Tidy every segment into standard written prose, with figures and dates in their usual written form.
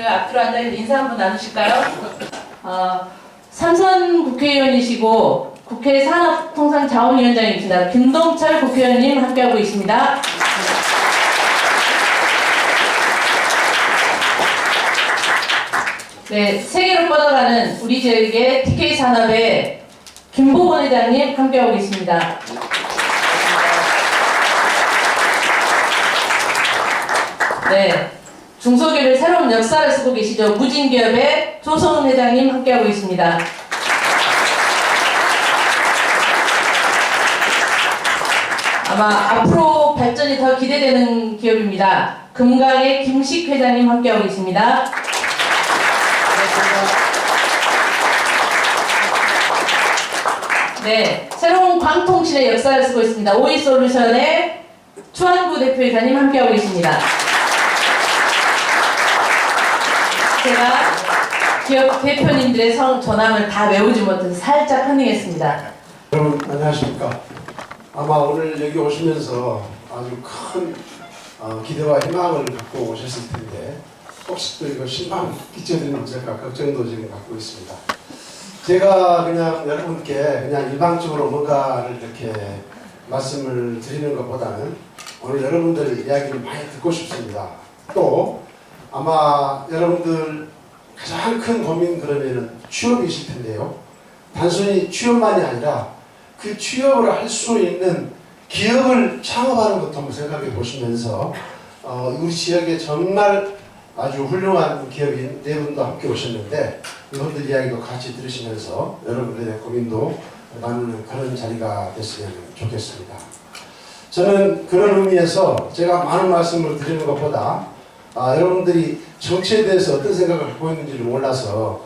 앞으로 앉아 인사 한번 나누실까요? 삼선 국회의원이시고 국회 산업통상자원위원장이십니다. 김동철 국회의원님 함께하고 있습니다. 네, 세계로 뻗어가는 우리 지역의 TK 산업의 김보건 회장님 함께하고 있습니다. 네, 중소기업의 새로운 역사를 쓰고 계시죠. 무진기업의 조성은 회장님 함께하고 있습니다. 아마 앞으로 발전이 더 기대되는 기업입니다. 금강의 김식 회장님 함께하고 있습니다. 네, 새로운 광통신의 역사를 쓰고 있습니다. 오이솔루션의 추한구 대표이사님 함께하고 있습니다. 제가 기업 대표님들의 전함을 다 외우지 못해서 살짝 흥미했습니다. 여러분 안녕하십니까. 아마 오늘 여기 오시면서 아주 큰 기대와 희망을 갖고 오셨을 텐데 혹시 또 이거 실망 끼쳐드리는 제가 걱정도 지금 갖고 있습니다. 제가 그냥 여러분께 그냥 일방적으로 뭔가를 이렇게 말씀을 드리는 것보다는 오늘 여러분들 이야기를 많이 듣고 싶습니다. 또 아마 여러분들 가장 큰 고민 그러면은 취업이실 텐데요. 단순히 취업만이 아니라 그 취업을 할 수 있는 기업을 창업하는 것도 한번 생각해 보시면서 우리 지역에 정말 아주 훌륭한 기업인 네 분도 함께 오셨는데 이분들 이야기도 같이 들으시면서 여러분들의 고민도 나누는 그런 자리가 됐으면 좋겠습니다. 저는 그런 의미에서 제가 많은 말씀을 드리는 것보다 여러분들이 정치에 대해서 어떤 생각을 갖고 있는지를 몰라서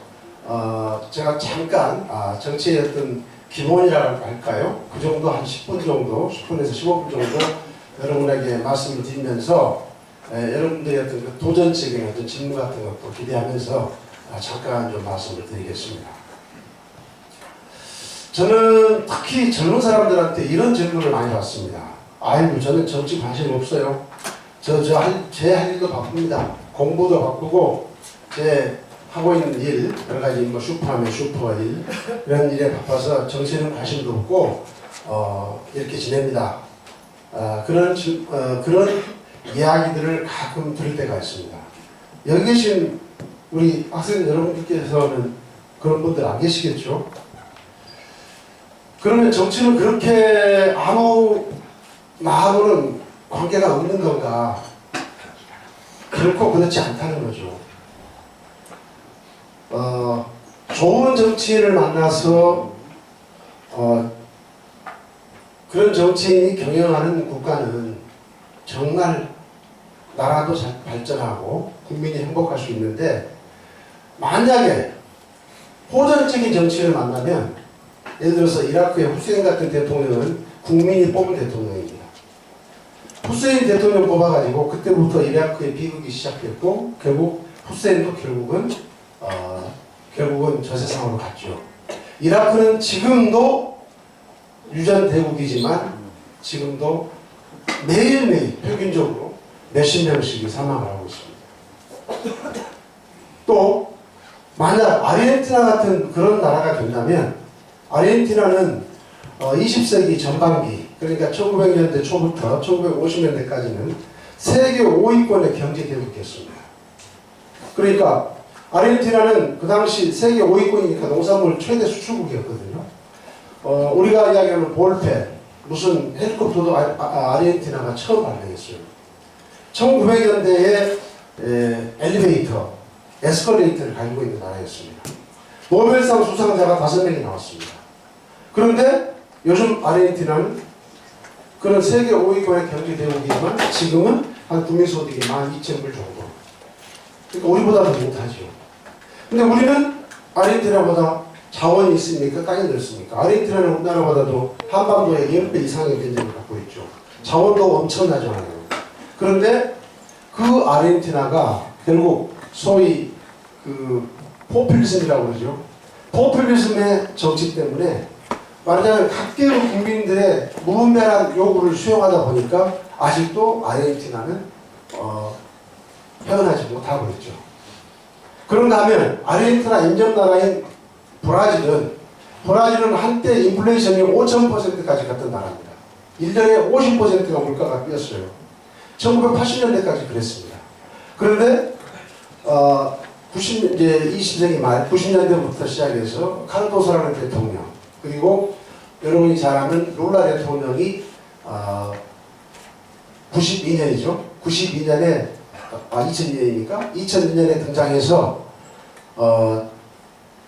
제가 잠깐 정치의 어떤 기본이라고 할까요? 그 정도 한 10분 정도, 10분에서 15분 정도 여러분에게 말씀을 드리면서 여러분들의 어떤 그 도전적인 어떤 질문 같은 것도 기대하면서 잠깐 좀 말씀을 드리겠습니다. 저는 특히 젊은 사람들한테 이런 질문을 많이 받습니다. 아이고, 저는 정치 관심 없어요. 제 할 일도 바쁩니다. 공부도 바쁘고, 제 하고 있는 일, 여러 가지 뭐 슈퍼하면 슈퍼 일, 이런 일에 바빠서 정치에는 관심도 없고, 이렇게 지냅니다. 그런 이야기들을 가끔 들을 때가 있습니다. 여기 계신 우리 학생 여러분들께서는 그런 분들 안 계시겠죠? 그러면 정치는 그렇게 아무 나하고는 관계가 없는 건가? 결코 그렇지 않다는 거죠. 좋은 정치인을 만나서 그런 정치인이 경영하는 국가는 정말 나라도 잘 발전하고 국민이 행복할 수 있는데 만약에 호전적인 정치인을 만나면 예를 들어서 이라크의 후세인 같은 대통령은 국민이 뽑은 대통령입니다. 후세인 대통령 뽑아가지고 그때부터 이라크의 비극이 시작됐고 결국 후세인도 결국은 저 세상으로 갔죠. 이라크는 지금도 유전 대국이지만 지금도 매일매일 평균적으로 몇십 명씩이 사망을 하고 있습니다. 또 만약 아르헨티나 같은 그런 나라가 된다면 아르헨티나는 20세기 전반기 그러니까 1900년대 초부터 1950년대까지는 세계 5위권의 경제 대국이었습니다. 그러니까 아르헨티나는 그 당시 세계 5위권이니까 농산물 최대 수출국이었거든요. 우리가 이야기하는 볼펜, 무슨 헬리콥터도 아르헨티나가 처음 발명했어요. 1900년대에 엘리베이터, 에스컬레이터를 가지고 있는 나라였습니다. 노벨상 수상자가 5명이 나왔습니다. 그런데 요즘 아르헨티나는 그런 세계 5위권의 경제 대국이지만 지금은 한 국민소득이 12,000불 정도. 그러니까 우리보다도 못하죠. 근데 우리는 아르헨티나보다 자원이 있으니까 땅이 넓습니까? 아르헨티나는 우리나라보다도 한반도의 10배 이상의 면적을 갖고 있죠. 자원도 엄청나잖아요. 그런데 그 아르헨티나가 결국 소위 그 포퓰리즘이라고 그러죠. 포퓰리즘의 정치 때문에 말하자면 각계의 국민들의 무분별한 요구를 수용하다 보니까 아직도 아르헨티나는 헤어나지 못하고 있죠. 그런가 하면 아르헨티나 인접나라인 브라질은 한때 인플레이션이 5000%까지 갔던 나라입니다. 1년에 50%가 물가가 뛰었어요. 1980년대까지 그랬습니다. 그런데 20세기 말 90년대부터 시작해서 카르도소라는 대통령, 그리고 여러분이 잘 아는 룰라 대통령이 92년이죠. 92년에 2002년이니까 2002년에 등장해서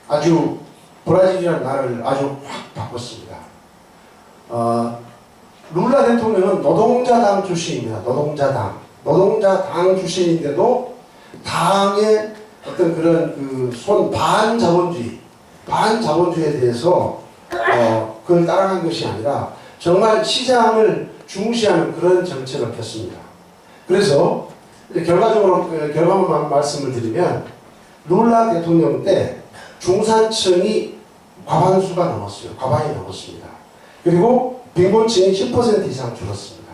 아주 브라질이라는 나라를 아주 확 바꿨습니다. 룰라 대통령은 노동자당 출신입니다. 노동자당 출신인데도 당의 어떤 그런 반자본주의에 대해서 그걸 따라간 것이 아니라 정말 시장을 중시하는 그런 정책을 폈습니다. 그래서 결과적으로 결과만 말씀을 드리면 룰라 대통령 때 중산층이 과반이 넘었습니다. 그리고 빈곤층이 10% 이상 줄었습니다.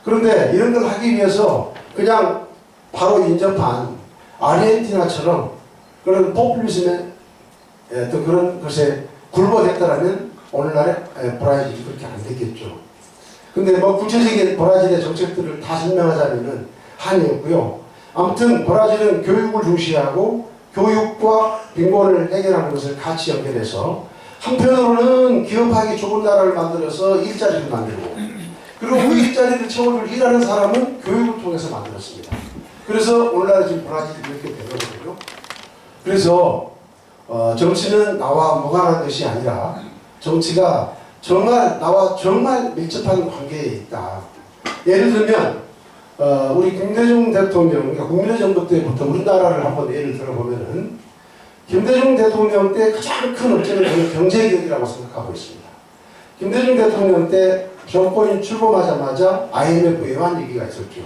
그런데 이런 걸 하기 위해서 그냥 바로 인접한 아르헨티나처럼 그런 포퓰리즘의 어떤 그런 것에 굴복했다라면 오늘날의 브라질이 그렇게 안 됐겠죠. 근데 뭐 구체적인 브라질의 정책들을 다 설명하자면은 한이 없고요. 아무튼 브라질은 교육을 중시하고 교육과 빈곤을 해결하는 것을 같이 연결해서 한편으로는 기업하기 좋은 나라를 만들어서 일자리를 만들고, 그리고 그 일자리를 채워줄 일하는 사람은 교육을 통해서 만들었습니다. 그래서 오늘날 지금 브라질이 이렇게 된 거거든요. 그래서 정치는 나와 무관한 것이 아니라 정치가 나와 정말 밀접한 관계에 있다. 예를 들면 우리 김대중 대통령, 그러니까 국민의 정부 때부터 우리나라를 한번 예를 들어보면은 김대중 대통령 때 가장 큰 업체는 저는 경제개혁이라고 생각하고 있습니다. 김대중 대통령 때 정권이 출범하자마자 IMF 외환위기가 있었죠.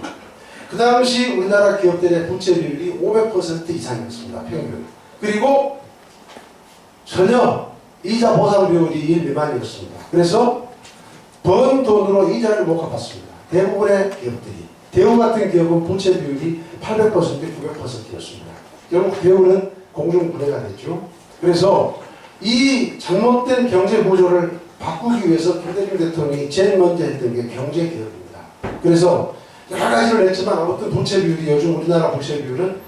그 당시 우리나라 기업들의 부채 비율이 500% 이상이었습니다. 평균. 그리고 전혀 이자 보상 비율이 1 미만이었습니다. 그래서 번 돈으로 이자를 못 갚았습니다. 대부분의 기업들이. 대우 같은 기업은 부채 비율이 800%, 900%였습니다. 결국 대우는 공중분해가 됐죠. 그래서 이 잘못된 경제 구조를 바꾸기 위해서 김대중 대통령이 제일 먼저 했던 게 경제개혁입니다. 그래서 여러 가지를 했지만 아무튼 부채 비율이 요즘 우리나라 부채 비율은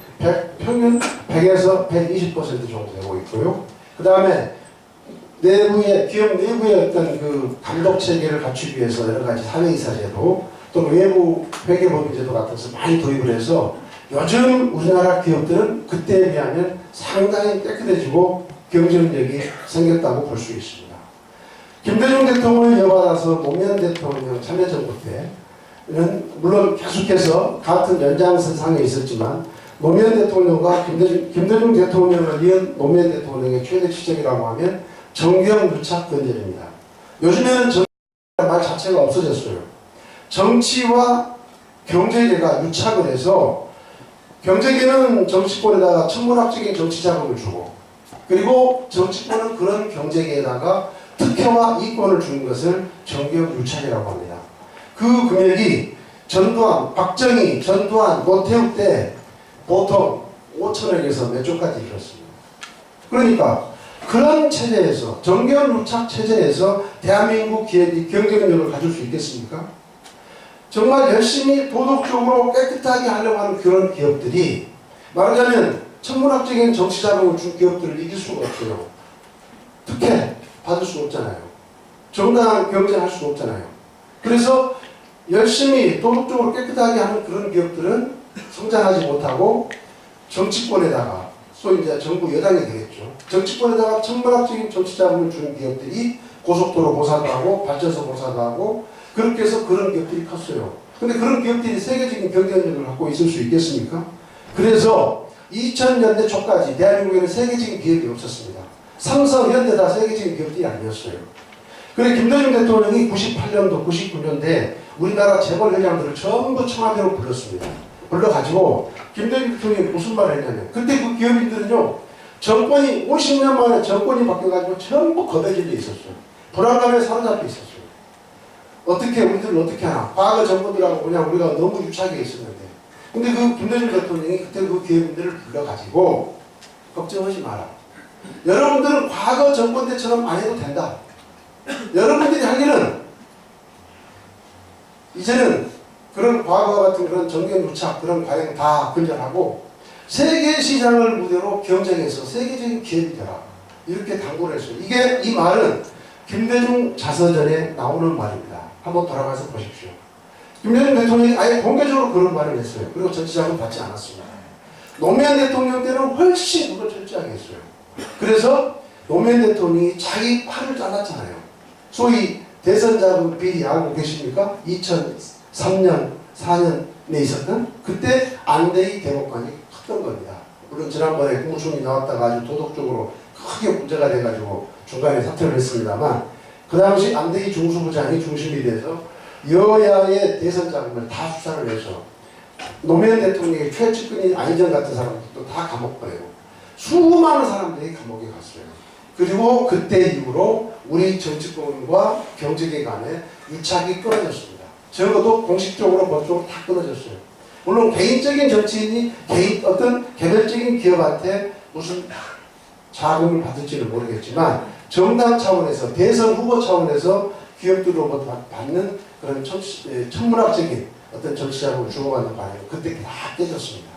평균 100에서 120% 정도 되고 있고요. 그 다음에 기업 내부의 어떤 그 감독 체계를 갖추기 위해서 여러 가지 사회이사제도 또는 외부 회계법인제도 같은 것을 많이 도입을 해서 요즘 우리나라 기업들은 그때에 비하면 상당히 깨끗해지고 경쟁력이 생겼다고 볼 수 있습니다. 김대중 대통령을 이어받아서 노무현 대통령 참여정부 때는 물론 계속해서 같은 연장선상에 있었지만 노무현 대통령과 김대중 대통령을 이은 노무현 대통령의 최대 지적이라고 하면 정경유착 건전입니다. 요즘에는 정치라는 말 자체가 없어졌어요. 정치와 경제계가 유착을 해서 경제계는 정치권에다가 천문학적인 정치 자금을 주고, 그리고 정치권은 그런 경제계에다가 특혜와 이권을 주는 것을 정경유착이라고 합니다. 그 금액이 박정희, 전두환, 노태우 때 보통 5천억에서 몇 조까지 이뤘습니다. 그러니까 그런 체제에서, 정경유착 체제에서 대한민국 기업이 경쟁력을 가질 수 있겠습니까? 정말 열심히 도덕적으로 깨끗하게 하려고 하는 그런 기업들이 말하자면 천문학적인 정치자금을 준 기업들을 이길 수가 없어요. 특혜 받을 수 없잖아요. 정당한 경쟁할 수 없잖아요. 그래서 열심히 도덕적으로 깨끗하게 하는 그런 기업들은 성장하지 못하고 정치권에다가, 소위 이제 정부 여당이 되겠죠. 정치권에다가 천문학적인 정치자금을 주는 기업들이 고속도로 공사도 하고 발전소 공사도 하고 그렇게 해서 그런 기업들이 컸어요. 근데 그런 기업들이 세계적인 경쟁력을 갖고 있을 수 있겠습니까? 그래서 2000년대 초까지 대한민국에는 세계적인 기업이 없었습니다. 삼성, 현대 다 세계적인 기업들이 아니었어요. 그래 김대중 대통령이 98년도, 99년대 우리나라 재벌 회장들을 전부 청와대로 불렀습니다. 불러가지고 김대중 대통령이 무슨 말을 했냐면, 그때 그 기업인들은요, 정권이 50년 만에 정권이 바뀌어가지고 전부 겁에 질려 있었어요. 불안감에 사로잡혀 있었어요. 우리들은 어떻게 하나? 과거 정부들하고 그냥 우리가 너무 유착해 있었는데, 근데 그 김대중 대통령이 그때 그 기업인들을 불러가지고 걱정하지 마라. 여러분들은 과거 정권 때처럼 안 해도 된다. 여러분들이 하기는 이제는 그런 과거와 같은 그런 정경유착 그런 과정 다 근절하고 세계 시장을 무대로 경쟁해서 세계적인 기업이 되라. 이렇게 당부를 했어요. 이 말은 김대중 자서전에 나오는 말입니다. 한번 돌아가서 보십시오. 김대중 대통령이 아예 공개적으로 그런 말을 했어요. 그리고 정치자금 받지 않았습니다. 노무현 대통령 때는 훨씬 그걸 철저하게 했어요. 그래서 노무현 대통령이 자기 팔을 잘랐잖아요. 소위 대선자금 비리 알고 계십니까? 2003년, 4년에 있었던 그때 안대희 대법관이 컸던 겁니다. 물론 지난번에 국무총리 나왔다가 아주 도덕적으로 크게 문제가 돼가지고 중간에 사퇴를 했습니다만 그 당시 안대희 중수부장이 중심이 돼서 여야의 대선 자금을 다 수사를 해서 노무현 대통령의 최측근인 안희정 같은 사람들도 다 감옥 보내고 수많은 사람들이 감옥에 갔어요. 그리고 그때 이후로 우리 정치권과 경제계 간에 유착이 끊어졌습니다. 적어도 공식적으로 법적으로 다 끊어졌어요. 물론 개인적인 정치인이 어떤 개별적인 기업한테 무슨 자금을 받을지는 모르겠지만 정당 차원에서 대선 후보 차원에서 기업들로부터 받는 그런 천문학적인 어떤 정치자금을 주고받는 과정이 그때 다 깨졌습니다.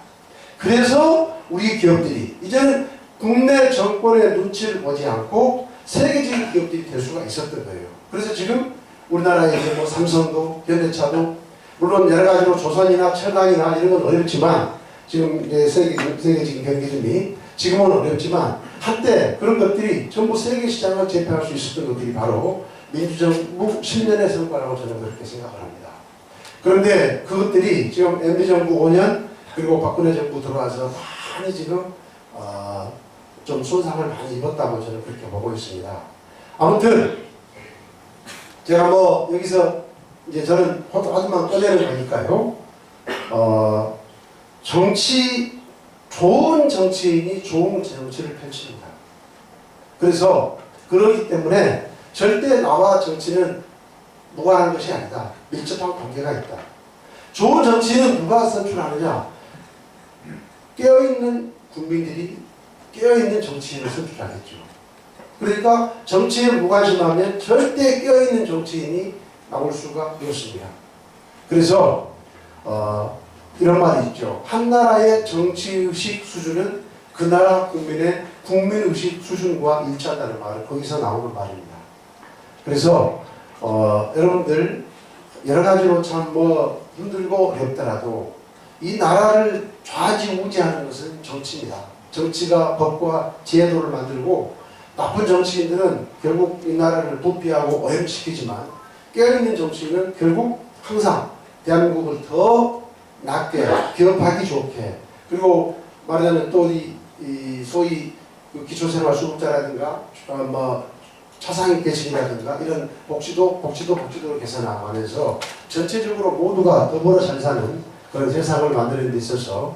그래서 우리 기업들이 이제는 국내 정권의 눈치를 보지 않고 세계적인 기업들이 될 수가 있었던 거예요. 그래서 지금 우리나라에 이제 뭐 삼성도 현대차도 물론 여러 가지로 조선이나 철강이나 이런 건 어렵지만 지금 이제 세계적인 경기즘이 지금은 어렵지만 한때 그런 것들이 전부 세계 시장을 제패할 수 있었던 것들이 바로 민주정부 10년의 성과라고 저는 그렇게 생각을 합니다. 그런데 그것들이 지금 MB정부 5년 그리고 박근혜 정부 들어와서 많이 지금 좀 손상을 많이 입었다고 저는 그렇게 보고 있습니다. 아무튼 제가 뭐 여기서 이제 저는 하지만 꺼내는 거니까요. 좋은 정치인이 좋은 정치를 펼칩니다. 그래서 그렇기 때문에 절대 나와 정치는 무관한 것이 아니다. 밀접한 관계가 있다. 좋은 정치인은 누가 선출하느냐? 깨어있는 국민들이 깨어있는 정치인을 선출하겠죠. 그러니까 정치에 무관심하면 절대 깨어있는 정치인이 나올 수가 없습니다. 그래서 이런 말이 있죠. 한 나라의 정치의식 수준은 그 나라 국민의 국민의식 수준과 일치한다는 말은 거기서 나오는 말입니다. 그래서 여러분들 여러 가지로 참 뭐 힘들고 어렵더라도 이 나라를 좌지우지하는 것은 정치입니다. 정치가 법과 제도를 만들고 나쁜 정치인들은 결국 이 나라를 부패하고 오염시키지만 깨어있는 정치인은 결국 항상 대한민국을 더 낮게 기업하기 좋게 그리고 말하자면 또 이 소위 기초생활수급자라든가 뭐 차상위계층이라든가 이런 복지도 개선하면서 전체적으로 모두가 더불어 잘 사는 그런 세상을 만드는 데 있어서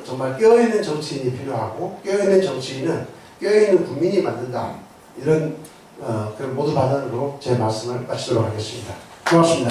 정말 깨어있는 정치인이 필요하고 깨어있는 정치인은 깨어있는 국민이 만든다. 이런 그런 모두 반응으로 제 말씀을 마치도록 하겠습니다. 고맙습니다.